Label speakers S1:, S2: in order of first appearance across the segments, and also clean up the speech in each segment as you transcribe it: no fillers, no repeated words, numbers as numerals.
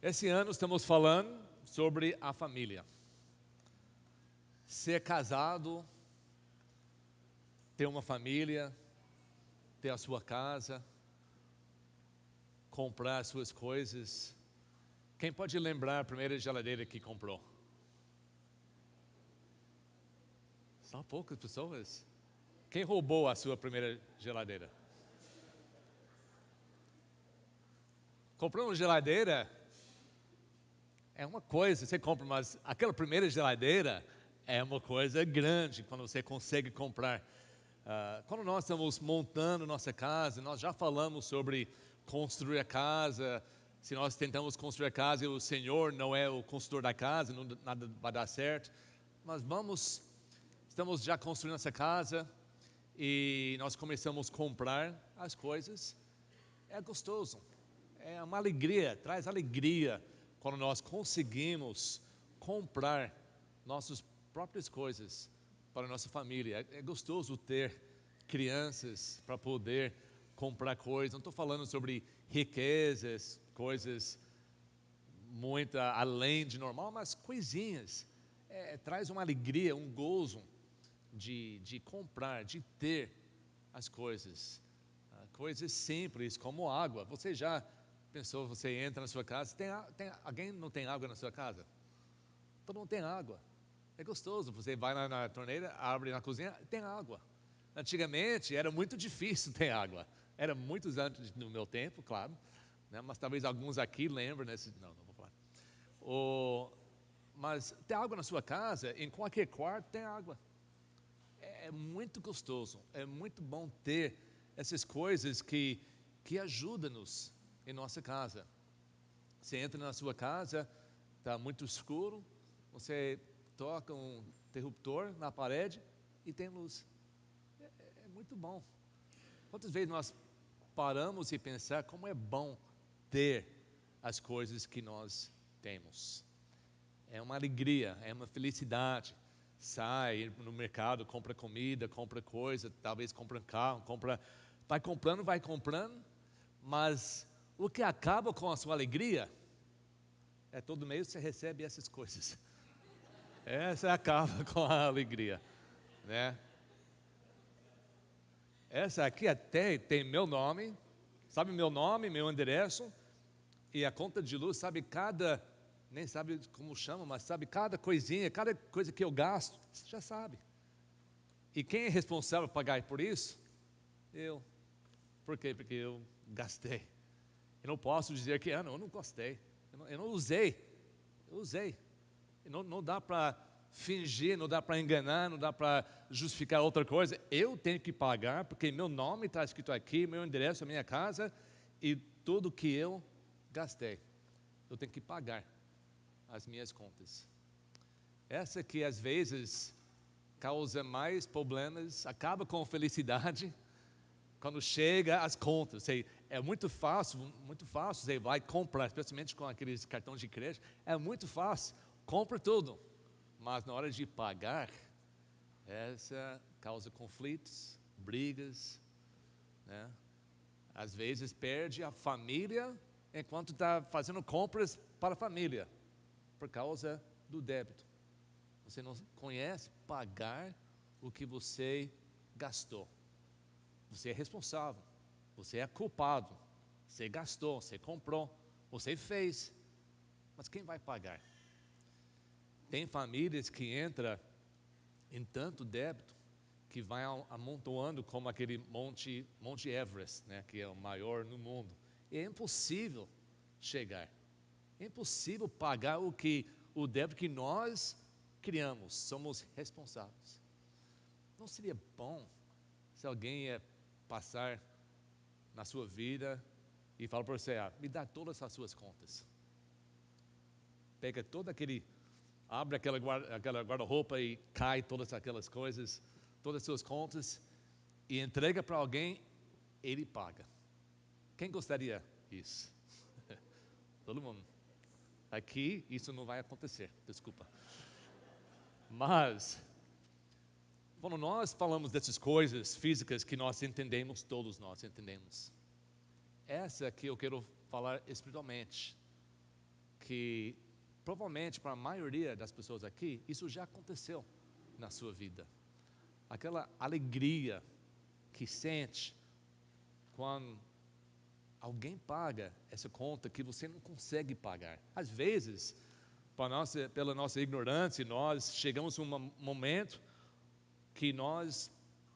S1: Esse ano estamos falando sobre a família. Ser casado, ter uma família, ter a sua casa, comprar as suas coisas. Quem pode lembrar a primeira geladeira que comprou? Só poucas pessoas. Quem roubou a sua primeira geladeira? Comprou uma geladeira é uma coisa, você compra, mas aquela primeira geladeira é uma coisa grande quando você consegue comprar. Quando nós estamos montando nossa casa, nós já falamos sobre construir a casa. Se nós tentamos construir a casa e o Senhor não é o construtor da casa, nada vai dar certo. Mas estamos já construindo essa casa e nós começamos a comprar as coisas. É gostoso, é uma alegria, traz alegria quando nós conseguimos comprar nossas próprias coisas para a nossa família. É gostoso ter crianças para poder comprar coisas. Não estou falando sobre riquezas, coisas muito além de normal, mas coisinhas. Traz uma alegria, um gozo de comprar, de ter as coisas. Coisas simples como água. Você já pensou, você entra na sua casa, alguém não tem água na sua casa? Todo mundo tem água. É gostoso, você vai na torneira, abre na cozinha, tem água. Antigamente era muito difícil ter água. Era muitos anos no meu tempo, claro, né? Mas talvez alguns aqui lembrem, não vou falar. Mas ter água na sua casa, em qualquer quarto tem água. É muito gostoso, é muito bom ter essas coisas que ajudam-nos em nossa casa. Você entra na sua casa, está muito escuro, você toca um interruptor na parede e tem luz. É muito bom. Quantas vezes nós paramos e pensar como é bom ter as coisas que nós temos? É uma alegria, é uma felicidade. Sai no mercado, compra comida, compra coisa, talvez compra um carro, vai comprando, mas o que acaba com a sua alegria é todo mês você recebe essas coisas. Essa acaba com a alegria, né? Essa aqui até tem meu nome, sabe meu nome, meu endereço, e a conta de luz, nem sabe como chama, mas sabe cada coisinha, cada coisa que eu gasto, você já sabe. E quem é responsável por pagar por isso? Eu. Por quê? Porque eu gastei. Eu não posso dizer que, não, eu não gostei, eu não usei, eu usei. Não dá para fingir, não dá para enganar, não dá para justificar outra coisa. Eu tenho que pagar, porque meu nome está escrito aqui, meu endereço, a minha casa, e tudo que eu gastei, eu tenho que pagar as minhas contas. Essa que às vezes causa mais problemas, acaba com felicidade, quando chega as contas. É muito fácil, você vai comprar, especialmente com aqueles cartões de crédito, é muito fácil, compra tudo, mas na hora de pagar, essa causa conflitos, brigas, né? Às vezes perde a família enquanto está fazendo compras para a família, por causa do débito. Você não conhece pagar o que você gastou. Você é responsável, você é culpado, você gastou, você comprou, você fez, mas quem vai pagar? Tem famílias que entram em tanto débito que vai amontoando como aquele Monte Everest, né, que é o maior no mundo. É impossível chegar, é impossível pagar o débito que nós criamos, somos responsáveis. Não seria bom se alguém ia passar na sua vida e falar para você, me dá todas as suas contas. Pega abre aquela guarda-roupa e cai todas aquelas coisas, todas as suas contas, e entrega para alguém, ele paga. Quem gostaria disso? Todo mundo. Aqui isso não vai acontecer, desculpa. Mas quando nós falamos dessas coisas físicas que nós entendemos, todos nós entendemos, essa que eu quero falar espiritualmente. que provavelmente para a maioria das pessoas aqui, isso já aconteceu na sua vida. Aquela alegria que sente quando alguém paga essa conta que você não consegue pagar. Às vezes, pela nossa ignorância, nós chegamos a um momento que nós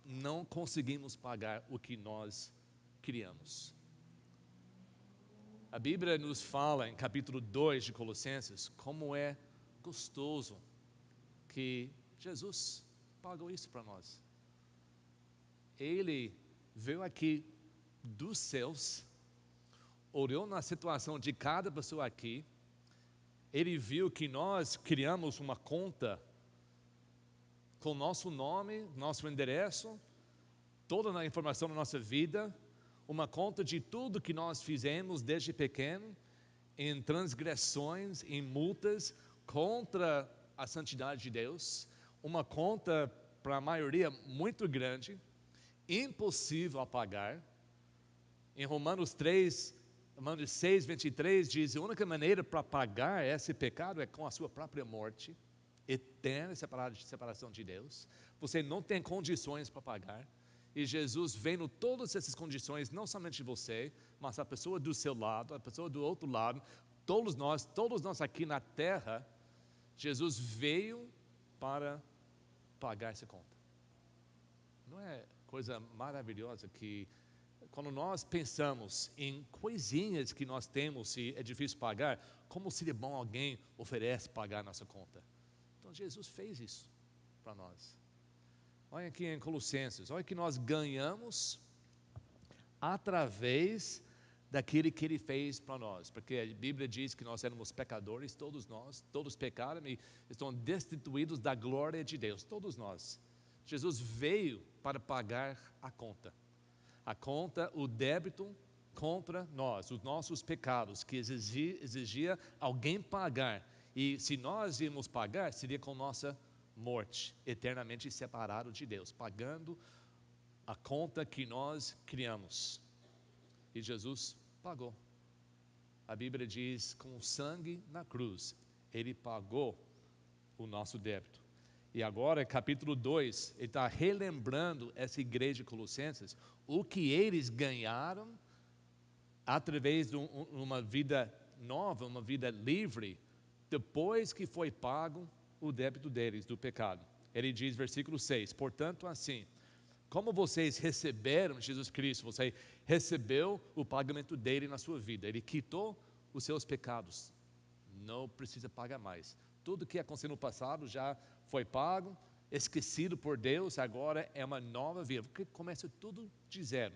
S1: não conseguimos pagar o que nós queríamos. A Bíblia nos fala em capítulo 2 de Colossenses como é gostoso que Jesus pagou isso para nós. Ele veio aqui dos céus, olhou na situação de cada pessoa aqui, ele viu que nós criamos uma conta com nosso nome, nosso endereço, toda a informação da nossa vida, uma conta de tudo que nós fizemos desde pequeno, em transgressões, em multas contra a santidade de Deus, uma conta para a maioria muito grande, impossível a pagar. Em Romanos 6, 23 diz: a única maneira para pagar esse pecado é com a sua própria morte, eterna separação de Deus. Você não tem condições para pagar. E Jesus vendo todas essas condições, não somente você, mas a pessoa do seu lado, a pessoa do outro lado, todos nós aqui na terra, Jesus veio para pagar essa conta. Não é coisa maravilhosa que, quando nós pensamos em coisinhas que nós temos e é difícil pagar, como seria bom alguém oferece pagar nossa conta? Então Jesus fez isso para nós. Olha aqui em Colossenses, olha que nós ganhamos através daquele que Ele fez para nós, porque a Bíblia diz que nós éramos pecadores, todos nós, todos pecaram e estão destituídos da glória de Deus, todos nós. Jesus veio para pagar a conta, o débito contra nós, os nossos pecados, que exigia alguém pagar, e se nós íamos pagar, seria com nossa morte, eternamente separado de Deus, pagando a conta que nós criamos. E Jesus pagou. A Bíblia diz, com sangue na cruz, Ele pagou o nosso débito. E agora, capítulo 2, ele está relembrando essa igreja de Colossenses, o que eles ganharam através de uma vida nova, uma vida livre, depois que foi pago o débito deles, do pecado. Ele diz, versículo 6, portanto assim, como vocês receberam Jesus Cristo, você recebeu o pagamento dele na sua vida, ele quitou os seus pecados, não precisa pagar mais. Tudo que aconteceu no passado já foi pago, esquecido por Deus, agora é uma nova vida, porque começa tudo de zero.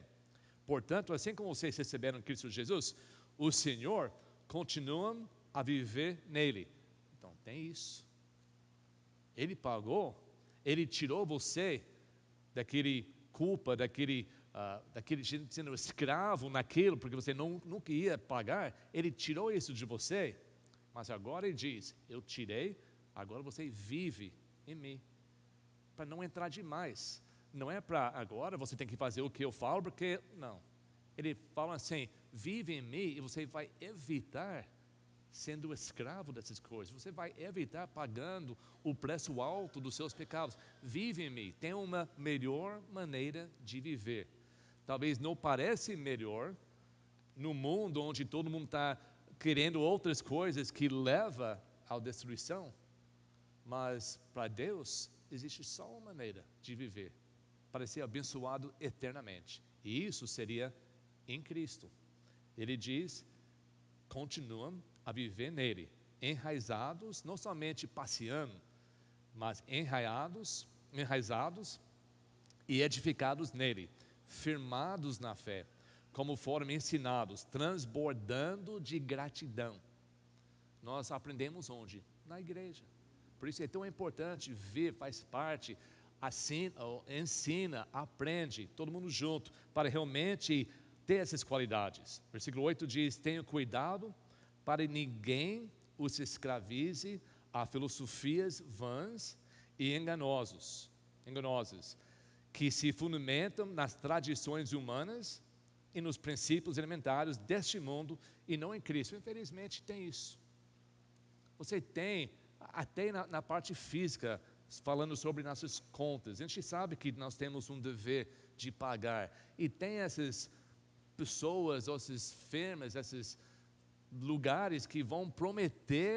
S1: Portanto, assim como vocês receberam Cristo Jesus, o Senhor continua a viver nele. Então tem isso. Ele pagou, Ele tirou você daquele culpa, daquele sendo escravo naquilo, porque você nunca ia pagar. Ele tirou isso de você, mas agora Ele diz, eu tirei, agora você vive em mim, para não entrar demais. Não é para agora você tem que fazer o que eu falo, porque não. Ele fala assim, vive em mim, e você vai evitar sendo escravo dessas coisas, você vai evitar pagando o preço alto dos seus pecados. Vive em mim, tem uma melhor maneira de viver. Talvez não pareça melhor no mundo onde todo mundo está querendo outras coisas que levam à destruição, mas para Deus existe só uma maneira de viver, para ser abençoado eternamente, e isso seria em Cristo. Ele diz, continuam a viver nele, enraizados, não somente passeando, mas enraizados e edificados nele, firmados na fé, como foram ensinados, transbordando de gratidão. Nós aprendemos onde? Na igreja. Por isso é tão importante ver, faz parte, ensina, aprende, todo mundo junto, para realmente ter essas qualidades. Versículo 8 diz, tenha cuidado para ninguém os escravize a filosofias vãs e enganosas, que se fundamentam nas tradições humanas e nos princípios elementares deste mundo e não em Cristo. Infelizmente tem isso. Você tem, até na parte física, falando sobre nossas contas. A gente sabe que nós temos um dever de pagar. E tem essas pessoas, essas firmas, esses lugares que vão prometer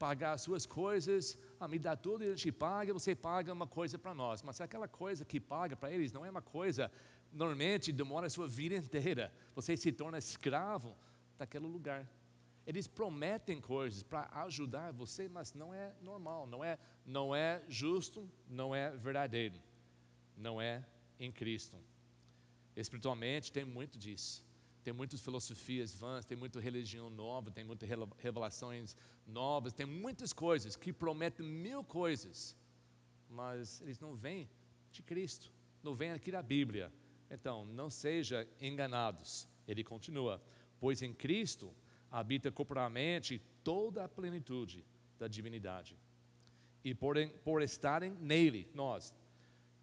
S1: pagar as suas coisas. Me dá tudo e a gente paga, você paga uma coisa para nós. Mas aquela coisa que paga para eles não é uma coisa, normalmente demora a sua vida inteira. Você se torna escravo daquele lugar. Eles prometem coisas para ajudar você, mas não é normal, não é justo, não é verdadeiro, não é em Cristo. Espiritualmente tem muito disso. Tem muitas filosofias vãs, tem muita religião nova, tem muitas revelações novas, tem muitas coisas que prometem mil coisas, mas eles não vêm de Cristo, não vêm aqui da Bíblia. Então, não seja enganados. Ele continua: pois em Cristo habita corporalmente toda a plenitude da divindade. E por estarem nele, nós,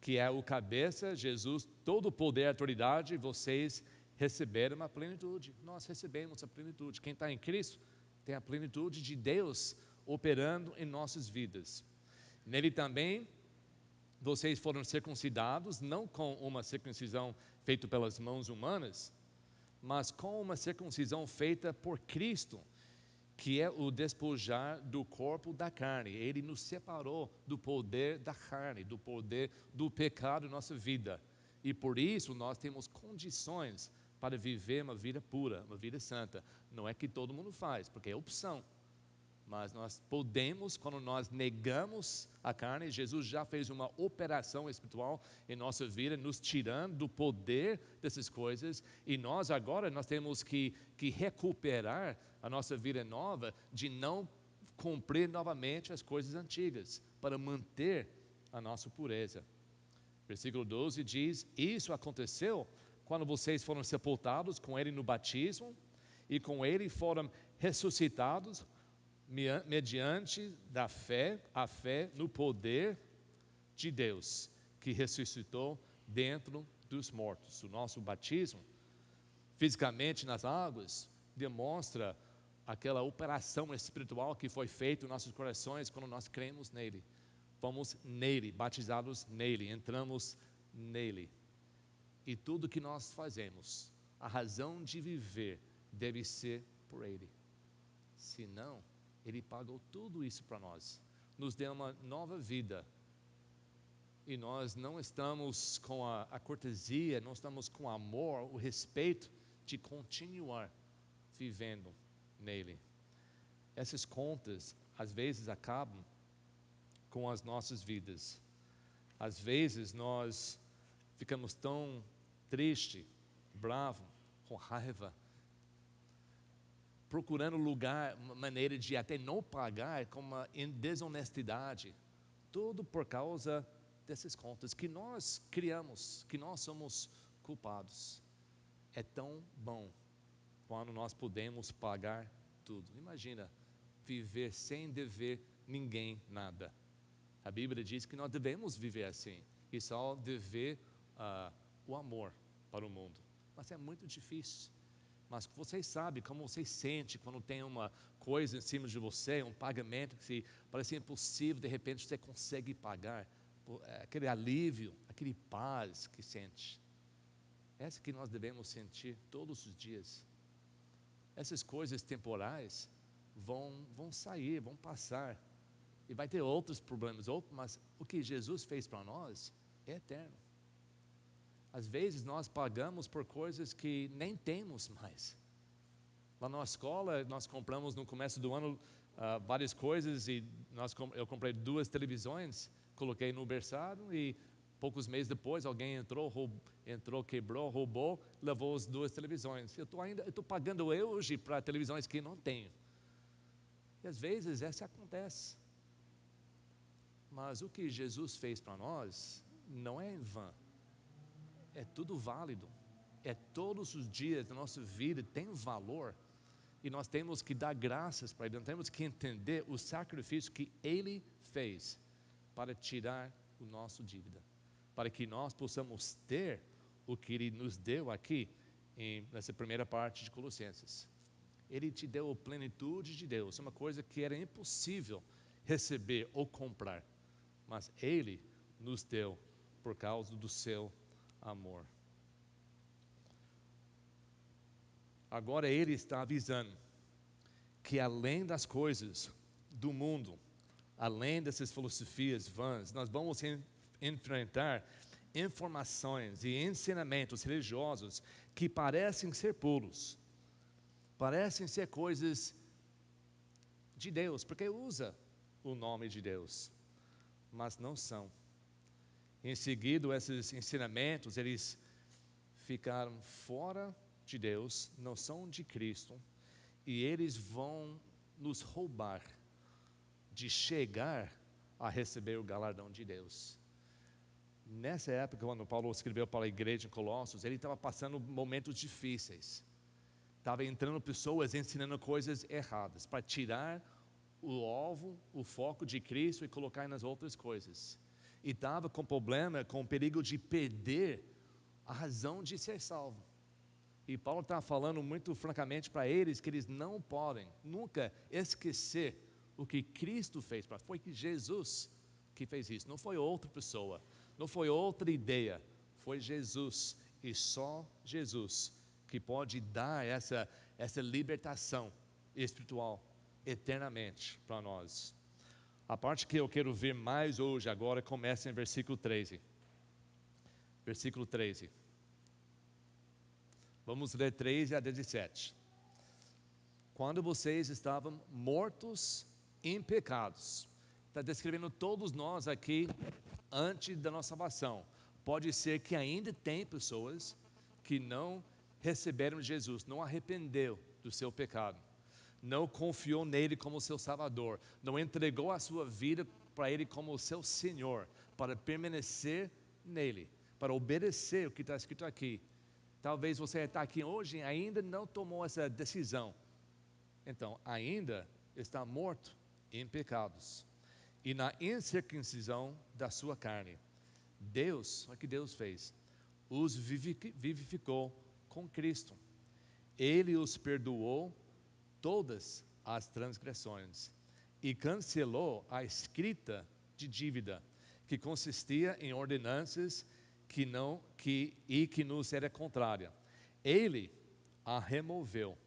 S1: que é o cabeça, Jesus, todo o poder e autoridade, vocês receberam a plenitude. Nós recebemos a plenitude. Quem está em Cristo tem a plenitude de Deus operando em nossas vidas. Nele também vocês foram circuncidados, não com uma circuncisão feita pelas mãos humanas, mas com uma circuncisão feita por Cristo, que é o despojar do corpo da carne. Ele nos separou do poder da carne, do poder do pecado em nossa vida. E por isso nós temos condições para viver uma vida pura, uma vida santa. Não é que todo mundo faz, porque é opção. Mas nós podemos, quando nós negamos a carne, Jesus já fez uma operação espiritual em nossa vida, nos tirando do poder dessas coisas, e nós agora temos que recuperar a nossa vida nova, de não cumprir novamente as coisas antigas, para manter a nossa pureza. Versículo 12 diz: isso aconteceu quando vocês foram sepultados com Ele no batismo, e com Ele foram ressuscitados, mediante a fé no poder de Deus, que ressuscitou dentro dos mortos. O nosso batismo, fisicamente nas águas, demonstra aquela operação espiritual que foi feita em nossos corações quando nós cremos nele. Fomos nele, batizados nele, entramos nele. E tudo que nós fazemos, a razão de viver deve ser por ele. Senão, ele pagou tudo isso para nós, nos deu uma nova vida, e nós não estamos com a cortesia, não estamos com o amor, o respeito de continuar vivendo nele. Essas contas às vezes acabam com as nossas vidas. Às vezes nós ficamos tão tristes, bravos, com raiva, procurando lugar, maneira de até não pagar, com uma desonestidade, tudo por causa dessas contas que nós criamos, que nós somos culpados. É tão bom quando nós podemos pagar tudo. Imagina viver sem dever ninguém nada. A Bíblia diz que nós devemos viver assim, e só dever o amor para o mundo. Mas é muito difícil. Mas vocês sabem como você sente quando tem uma coisa em cima de você, um pagamento que parece impossível, de repente você consegue pagar. Aquele alívio, aquele paz que sente. Essa que nós devemos sentir todos os dias. Essas coisas temporais vão sair, vão passar. E vai ter outros problemas, mas o que Jesus fez para nós é eterno. Às vezes nós pagamos por coisas que nem temos mais. Lá na escola nós compramos no começo do ano várias coisas, e eu comprei 2 televisões, coloquei no berçário, e poucos meses depois alguém entrou, quebrou, roubou, levou as 2 televisões. Eu estou pagando hoje para televisões que não tenho. E às vezes isso acontece. Mas o que Jesus fez para nós não é em vão. É tudo válido. É todos os dias da nossa vida tem valor. E nós temos que dar graças para Ele. Nós temos que entender o sacrifício que Ele fez para tirar o nosso dívida, para que nós possamos ter o que Ele nos deu aqui nessa primeira parte de Colossenses. Ele te deu a plenitude de Deus, uma coisa que era impossível receber ou comprar, mas Ele nos deu por causa do seu amor. Agora Ele está avisando que além das coisas do mundo, além dessas filosofias vãs, nós vamos enfrentar informações e ensinamentos religiosos que parecem ser puros, parecem ser coisas de Deus, porque usa o nome de Deus, mas não são. Em seguida, esses ensinamentos, eles ficaram fora de Deus, não são de Cristo, e eles vão nos roubar de chegar a receber o galardão de Deus. Nessa época, quando Paulo escreveu para a igreja em Colossos, ele estava passando momentos difíceis. Estava entrando pessoas ensinando coisas erradas, para tirar o alvo, o foco de Cristo e colocar nas outras coisas. E estava com problema, com o perigo de perder a razão de ser salvo. E Paulo está falando muito francamente para eles que eles não podem nunca esquecer o que Cristo fez. Foi que Jesus que fez isso, não foi outra pessoa, não foi outra ideia, foi Jesus, e só Jesus que pode dar essa libertação espiritual eternamente para nós. A parte que eu quero ver mais hoje agora começa em versículo 13. Versículo 13. Vamos ler 13 a 17. Quando vocês estavam mortos em pecados, está descrevendo todos nós aqui antes da nossa salvação. Pode ser que ainda tem pessoas que não receberam Jesus, não arrependeu do seu pecado, não confiou nele como seu Salvador, não entregou a sua vida para ele como o seu Senhor, para permanecer nele, para obedecer o que está escrito aqui. Talvez você está aqui hoje e ainda não tomou essa decisão, então ainda está morto em pecados e na incircuncisão da sua carne. Deus, o que Deus fez? Os vivificou com Cristo. Ele os perdoou todas as transgressões e cancelou a escrita de dívida que consistia em ordenanças que nos era contrária. Ele a removeu,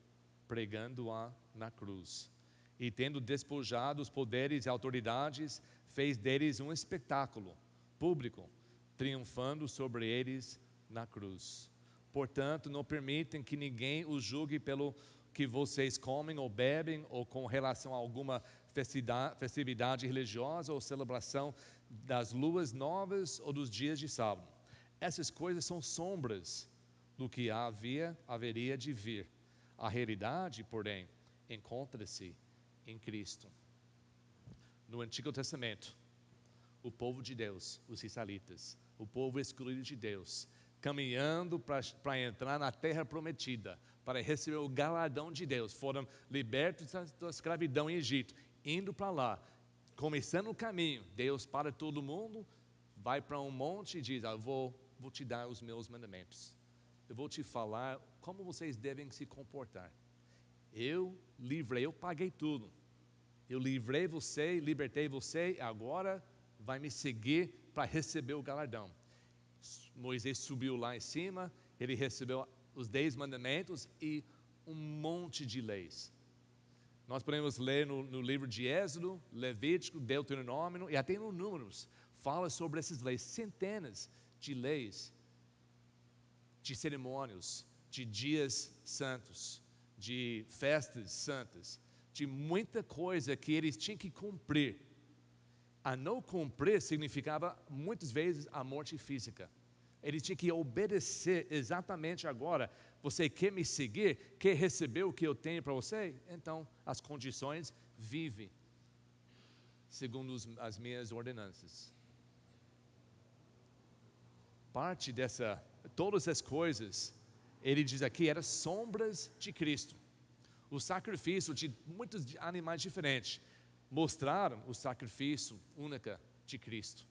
S1: pregando-a na cruz, e tendo despojado os poderes e autoridades, fez deles um espetáculo público, triunfando sobre eles na cruz. Portanto, não permitem que ninguém os julgue pelo que vocês comem ou bebem, ou com relação a alguma festividade religiosa ou celebração das luas novas ou dos dias de sábado. Essas coisas são sombras do que haveria de vir. A realidade, porém, encontra-se em Cristo. No Antigo Testamento, o povo de Deus, os israelitas, o povo escolhido de Deus, caminhando para entrar na terra prometida, para receber o galardão de Deus, foram libertos da escravidão em Egito, indo para lá, começando o caminho. Deus para todo mundo, vai para um monte e diz: eu vou te dar os meus mandamentos, eu vou te falar como vocês devem se comportar. Eu paguei tudo, eu livrei você, libertei você, agora vai me seguir para receber o galardão. Moisés subiu lá em cima, ele recebeu os 10 mandamentos e um monte de leis. Nós podemos ler no livro de Êxodo, Levítico, Deuteronômio e até no Números, fala sobre essas leis, centenas de leis, de cerimônios, de dias santos, de festas santas, de muita coisa que eles tinham que cumprir. A não cumprir significava muitas vezes a morte física. Eles tinham que obedecer exatamente agora. Você quer me seguir? Quer receber o que eu tenho para você? Então, as condições, vive segundo as minhas ordenanças. Parte todas as coisas, ele diz aqui, eram sombras de Cristo. O sacrifício de muitos animais diferentes mostraram o sacrifício único de Cristo.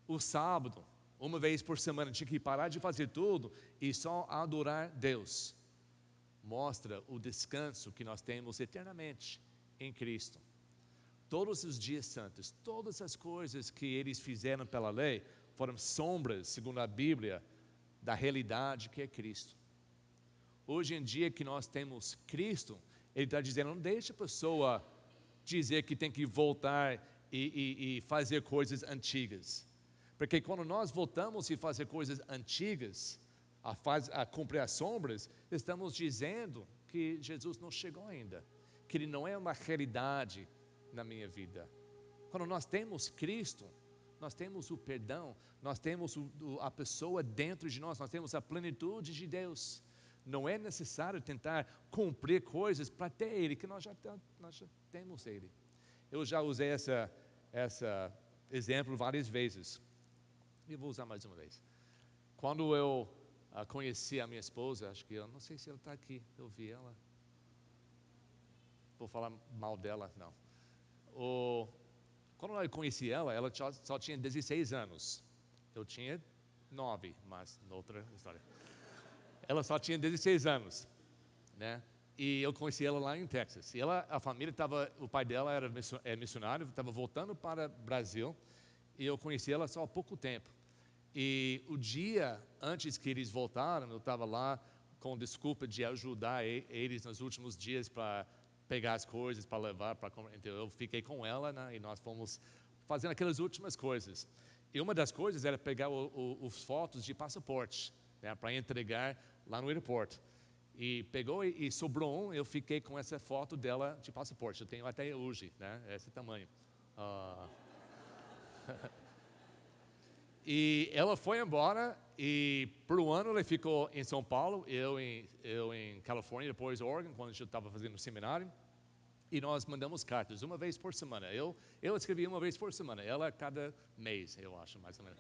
S1: O sábado, uma vez por semana, tinha que parar de fazer tudo e só adorar Deus. mostra o descanso que nós temos eternamente em Cristo. Todos os dias santos, todas as coisas que eles fizeram pela lei, foram sombras, segundo a Bíblia, da realidade que é Cristo. Hoje em dia que nós temos Cristo, Ele está dizendo, não deixe a pessoa dizer que tem que voltar e fazer coisas antigas. Porque quando nós voltamos e fazer coisas antigas, a cumprir as sombras, estamos dizendo que Jesus não chegou ainda, que Ele não é uma realidade na minha vida. Quando nós temos Cristo, nós temos o perdão, nós temos a pessoa dentro de nós temos a plenitude de Deus. Não é necessário tentar cumprir coisas para ter Ele, que nós já temos Ele. Eu já usei esse exemplo várias vezes, e vou usar mais uma vez. Quando eu conheci a minha esposa, acho que eu não sei se ela está aqui, eu vi ela. Vou falar mal dela, não. Quando eu conheci ela só tinha 16 anos. Eu tinha 9, mas outra história. Ela só tinha 16 anos, né? E eu conheci ela lá em Texas. E a família estava, o pai dela era missionário, estava voltando para o Brasil. E eu conheci ela só há pouco tempo. E o dia antes que eles voltaram, eu estava lá com desculpa de ajudar eles nos últimos dias para pegar as coisas, para levar, então eu fiquei com ela, né, e nós fomos fazendo aquelas últimas coisas. E uma das coisas era pegar os fotos de passaporte, né, para entregar lá no aeroporto. E pegou e sobrou eu fiquei com essa foto dela de passaporte. Eu tenho até hoje, né, esse tamanho. E ela foi embora e por um ano ela ficou em São Paulo, eu em Califórnia, depois Oregon, quando eu estava fazendo o seminário. E nós mandamos cartas uma vez por semana. Eu escrevia uma vez por semana, ela cada mês, eu acho, mais ou menos.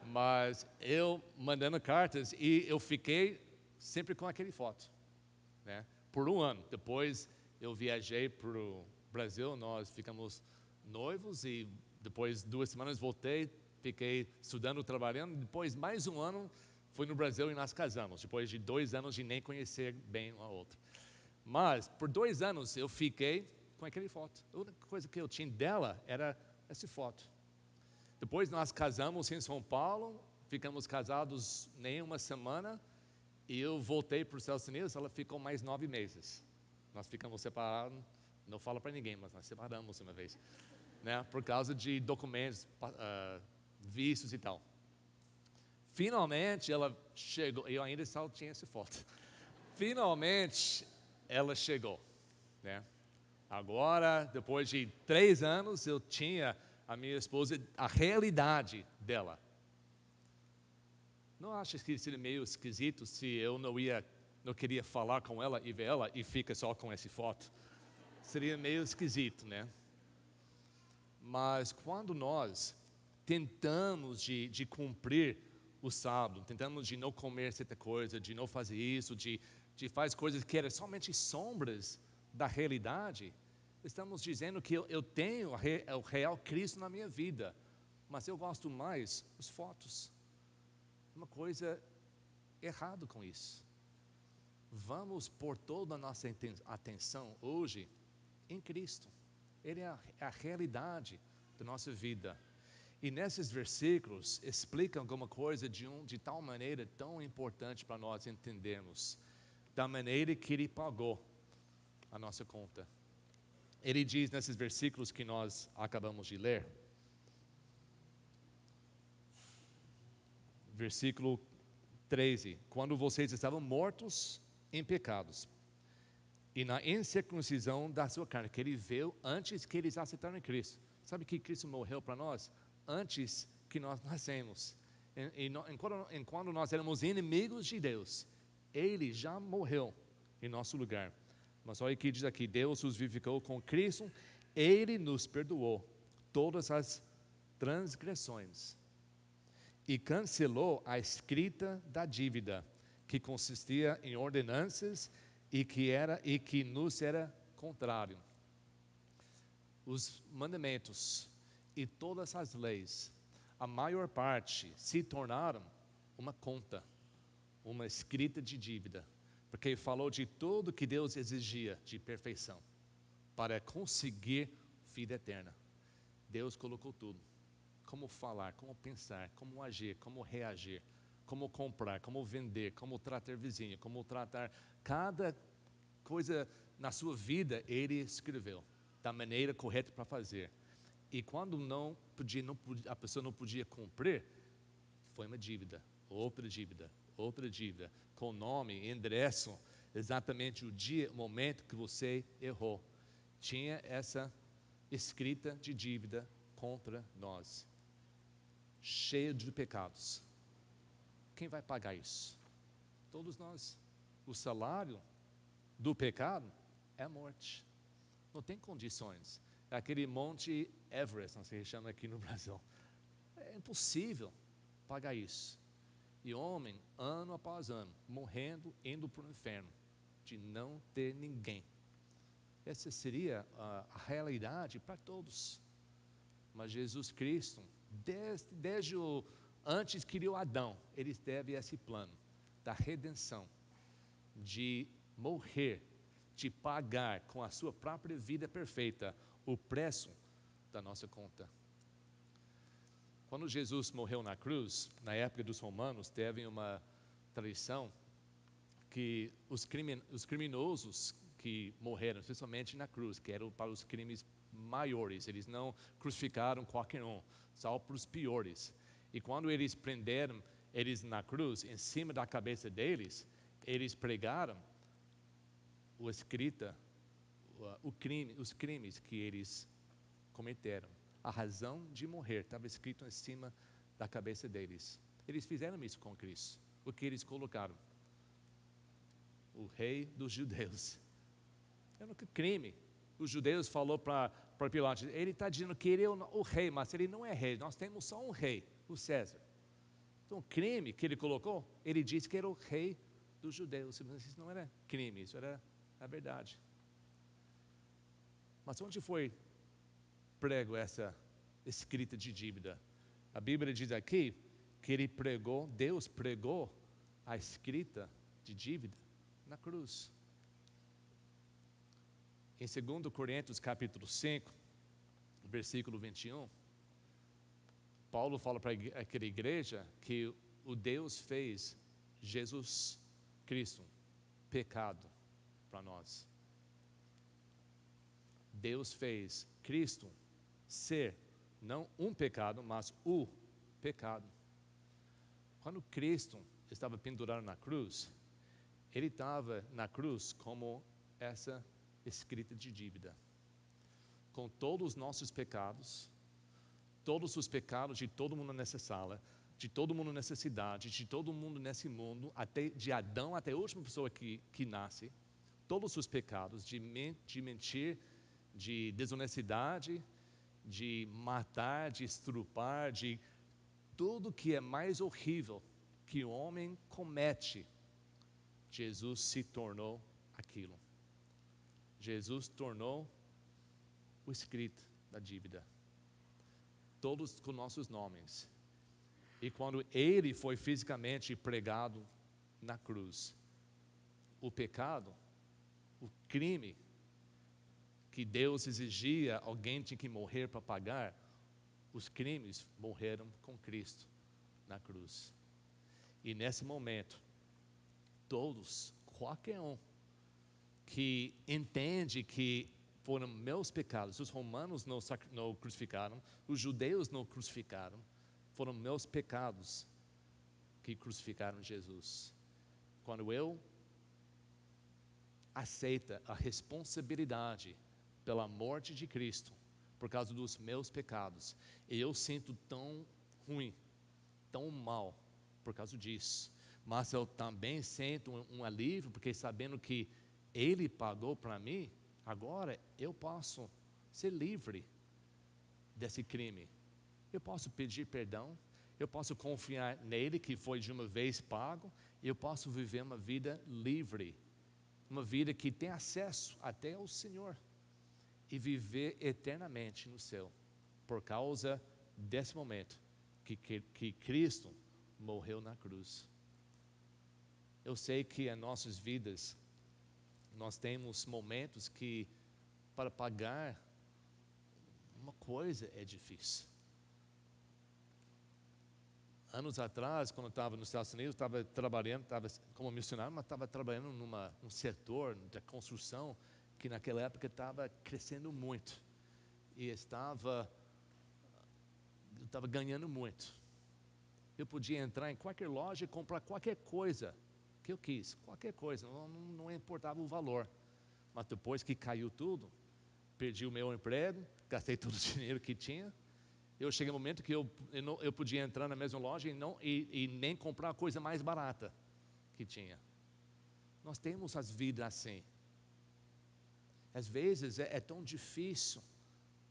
S1: Mas eu mandando cartas e eu fiquei sempre com aquele foto, né? Por um ano. Depois eu viajei para o Brasil, nós ficamos noivos e depois 2 semanas voltei, fiquei estudando, trabalhando. Depois mais um ano fui no Brasil e nós casamos, depois de 2 anos de nem conhecer bem um ao outro. Mas por 2 anos eu fiquei com aquele foto. A única coisa que eu tinha dela era essa foto. Depois nós casamos em São Paulo, ficamos casados nem uma semana, e eu voltei para os Estados Unidos, ela ficou mais 9 meses. Nós ficamos separados, não falo para ninguém, mas nós separamos uma vez, né, por causa de documentos, vistos e tal. Finalmente ela chegou, eu ainda só tinha essa foto. Finalmente ela chegou, né? Agora, depois de 3 anos, eu tinha a minha esposa, a realidade dela. Não acha que seria meio esquisito se eu não queria falar com ela e ver ela e fica só com essa foto? Seria meio esquisito, né? Mas quando nós tentamos de cumprir o sábado, tentamos de não comer certa coisa, de não fazer isso, de fazer coisas que eram somente sombras da realidade, estamos dizendo que eu tenho o real Cristo na minha vida, mas eu gosto mais das fotos. Uma coisa errada com isso. Vamos pôr toda a nossa atenção hoje em Cristo. Ele é a realidade da nossa vida. E nesses versículos explicam alguma coisa de tal maneira tão importante para nós entendermos, da maneira que Ele pagou a nossa conta. Ele diz nesses versículos que nós acabamos de ler, versículo 13: quando vocês estavam mortos em pecados e na incircuncisão da sua carne, que Ele veio antes que eles aceitaram Cristo. Sabe que Cristo morreu para nós antes que nós nascemos. Enquanto nós éramos inimigos de Deus, Ele já morreu em nosso lugar. Mas olha o que diz aqui: Deus os vivificou com Cristo, Ele nos perdoou todas as transgressões e cancelou a escrita da dívida, que consistia em ordenanças e que nos era contrário. Os mandamentos e todas as leis, a maior parte se tornaram uma conta, uma escrita de dívida. porque falou de tudo que Deus exigia de perfeição para conseguir vida eterna. Deus colocou tudo. Como falar, como pensar, como agir, como reagir, como comprar, como vender, como tratar vizinho, como tratar cada coisa na sua vida, Ele escreveu da maneira correta para fazer. E quando a pessoa não podia cumprir, foi uma dívida, outra dívida, com nome, endereço, exatamente o dia, o momento que você errou. Tinha essa escrita de dívida contra nós, cheia de pecados. Quem vai pagar isso? Todos nós. O salário do pecado é a morte. Não tem condições. É aquele monte Everest, não sei se chama aqui no Brasil. É impossível pagar isso. E homem, ano após ano, morrendo, indo para o inferno, de não ter ninguém. Essa seria a realidade para todos. Mas Jesus Cristo, antes que criou Adão, ele teve esse plano da redenção, de morrer, de pagar com a sua própria vida perfeita o preço da nossa conta. Quando Jesus morreu na cruz, na época dos romanos, teve uma tradição que os criminosos que morreram, especialmente na cruz, que eram para os crimes maiores, eles não crucificaram qualquer um, só para os piores. E quando eles prenderam eles na cruz, em cima da cabeça deles, eles pregaram os crimes que eles cometeram. A razão de morrer estava escrito em cima da cabeça deles. Eles fizeram isso com Cristo. O que eles colocaram? O rei dos judeus. É um crime. Os judeus falou para Pilatos, ele está dizendo que ele é o rei, mas ele não é rei, nós temos só um rei, o César. Então o crime que ele colocou, ele disse que era o rei dos judeus. Isso não era crime, isso era a verdade. Mas onde foi prego essa escrita de dívida? A Bíblia diz aqui que Deus pregou a escrita de dívida na cruz. Em 2 Coríntios capítulo 5, versículo 21, Paulo fala para aquela igreja que o Deus fez Jesus Cristo pecado para nós. Deus fez Cristo ser não um pecado, mas o pecado. Quando Cristo estava pendurado na cruz, ele estava na cruz como essa escrita de dívida, com todos os nossos pecados, todos os pecados de todo mundo nessa sala, de todo mundo nessa cidade, de todo mundo nesse mundo, até de Adão até a última pessoa que nasce, todos os pecados de mentir, de desonestidade, de matar, de estrupar, de tudo que é mais horrível que o homem comete, Jesus se tornou aquilo. Jesus tornou o escrito da dívida, todos com nossos nomes. E quando ele foi fisicamente pregado na cruz, o pecado, o crime que Deus exigia, alguém tinha que morrer para pagar, os crimes morreram com Cristo na cruz. E nesse momento, todos, qualquer um que entende que foram meus pecados, os romanos não crucificaram, os judeus não crucificaram, foram meus pecados que crucificaram Jesus. Quando eu aceito a responsabilidade pela morte de Cristo, por causa dos meus pecados, eu sinto tão ruim, tão mal por causa disso, mas eu também sinto um alívio, porque sabendo que Ele pagou para mim, agora eu posso ser livre desse crime. Eu posso pedir perdão, eu posso confiar nele que foi de uma vez pago, eu posso viver uma vida livre, uma vida que tem acesso até ao Senhor e viver eternamente no céu, por causa desse momento que Cristo morreu na cruz. Eu sei que em nossas vidas, nós temos momentos que para pagar uma coisa é difícil. Anos atrás, quando eu estava nos Estados Unidos, estava trabalhando, estava como missionário, mas estava trabalhando num setor de construção que naquela época estava crescendo muito. E eu estava ganhando muito. Eu podia entrar em qualquer loja e comprar qualquer coisa que eu quis, qualquer coisa, não importava o valor. Mas depois que caiu tudo, perdi o meu emprego, gastei todo o dinheiro que tinha. Eu cheguei no momento que eu podia entrar na mesma loja e nem comprar a coisa mais barata que tinha. Nós temos as vidas assim. Às vezes é tão difícil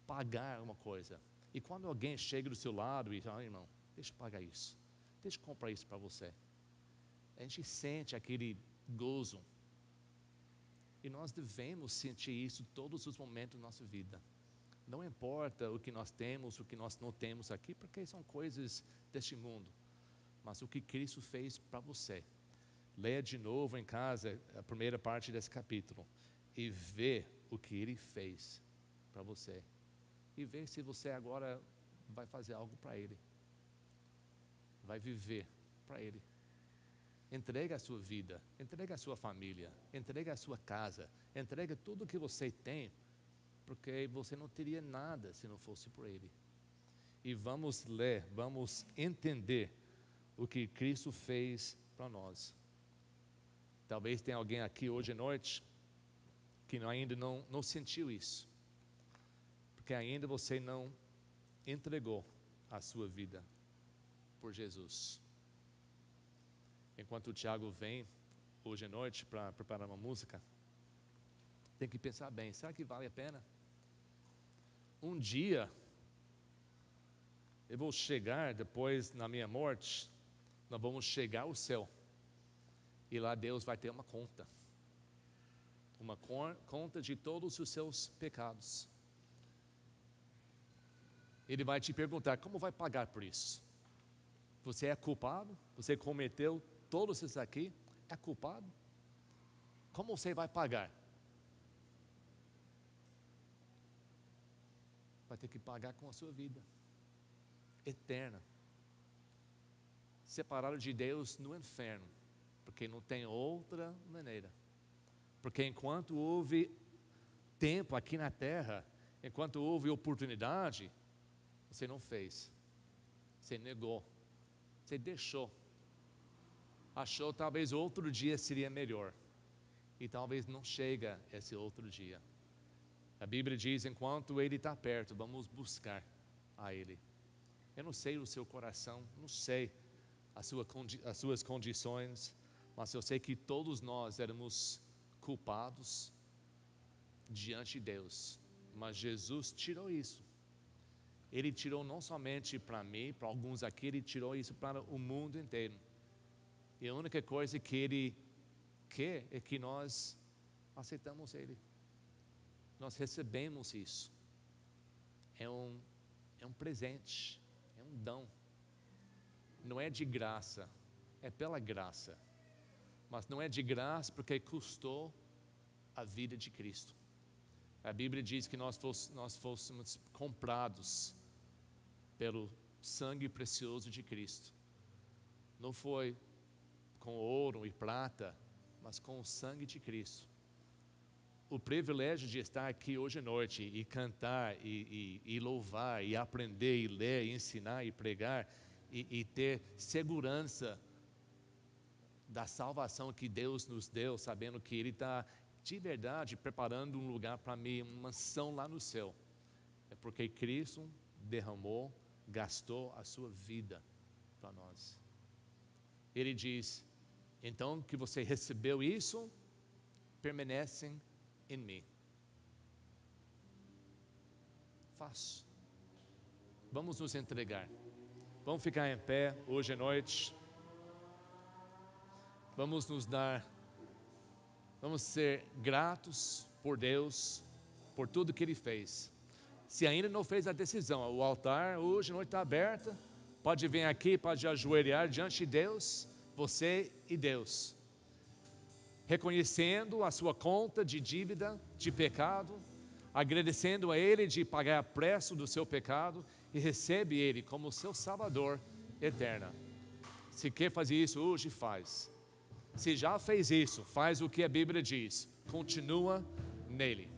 S1: pagar uma coisa. E quando alguém chega do seu lado e fala, irmão, deixa eu pagar isso, deixa eu comprar isso para você. A gente sente aquele gozo. E nós devemos sentir isso todos os momentos da nossa vida. Não importa o que nós temos, o que nós não temos aqui, porque são coisas deste mundo. Mas o que Cristo fez para você. Leia de novo em casa a primeira parte desse capítulo e vê o que Ele fez para você. E vê se você agora vai fazer algo para Ele. Vai viver para Ele. Entrega a sua vida, entrega a sua família, entrega a sua casa, entrega tudo o que você tem, porque você não teria nada se não fosse por Ele. E vamos ler, vamos entender o que Cristo fez para nós. Talvez tenha alguém aqui hoje à noite que ainda não sentiu isso, porque ainda você não entregou a sua vida por Jesus. Enquanto o Tiago vem hoje à noite para preparar uma música, tem que pensar bem, será que vale a pena? Um dia eu vou chegar, depois na minha morte, nós vamos chegar ao céu, e lá Deus vai ter uma conta de todos os seus pecados. Ele vai te perguntar, como vai pagar por isso? Você é culpado? Você cometeu todos esses aqui? É culpado? Como você vai pagar? Vai ter que pagar com a sua vida eterna, separado de Deus no inferno, porque não tem outra maneira. Porque enquanto houve tempo aqui na terra, enquanto houve oportunidade, você não fez, você negou, você deixou, achou talvez outro dia seria melhor, e talvez não chega esse outro dia. A Bíblia diz, enquanto Ele está perto, vamos buscar a Ele. Eu não sei o seu coração, não sei as suas condições, mas eu sei que todos nós éramos culpados diante de Deus, mas Jesus tirou isso. Ele tirou não somente para mim, para alguns aqui, Ele tirou isso para o mundo inteiro. E a única coisa que Ele quer é que nós aceitamos Ele. Nós recebemos isso. É um presente, é um dom. Não é de graça, é pela graça. Mas não é de graça porque custou a vida de Cristo. A Bíblia diz que nós fôssemos comprados pelo sangue precioso de Cristo. Não foi com ouro e prata, mas com o sangue de Cristo. O privilégio de estar aqui hoje à noite e cantar e louvar e aprender e ler e ensinar e pregar e ter segurança da salvação que Deus nos deu, sabendo que Ele está de verdade preparando um lugar para mim, uma mansão lá no céu. É porque Cristo derramou, gastou a sua vida para nós. Ele diz, então que você recebeu isso, permanecem em mim. Fácil. Vamos nos entregar. Vamos ficar em pé hoje à noite. Vamos ser gratos por Deus, por tudo que Ele fez. Se ainda não fez a decisão, o altar hoje à noite está aberto. Pode vir aqui, pode ajoelhar diante de Deus, você e Deus. reconhecendo a sua conta de dívida, de pecado, agradecendo a Ele de pagar o preço do seu pecado e recebe Ele como seu Salvador eterno. Se quer fazer isso hoje, faz. Se já fez isso, faz o que a Bíblia diz, continua nele.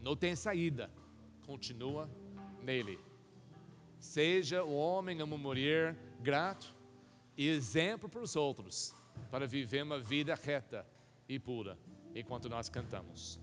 S1: Não tem saída, continua nele. Seja o homem ou uma mulher grato e exemplo para os outros, para viver uma vida reta e pura, enquanto nós cantamos.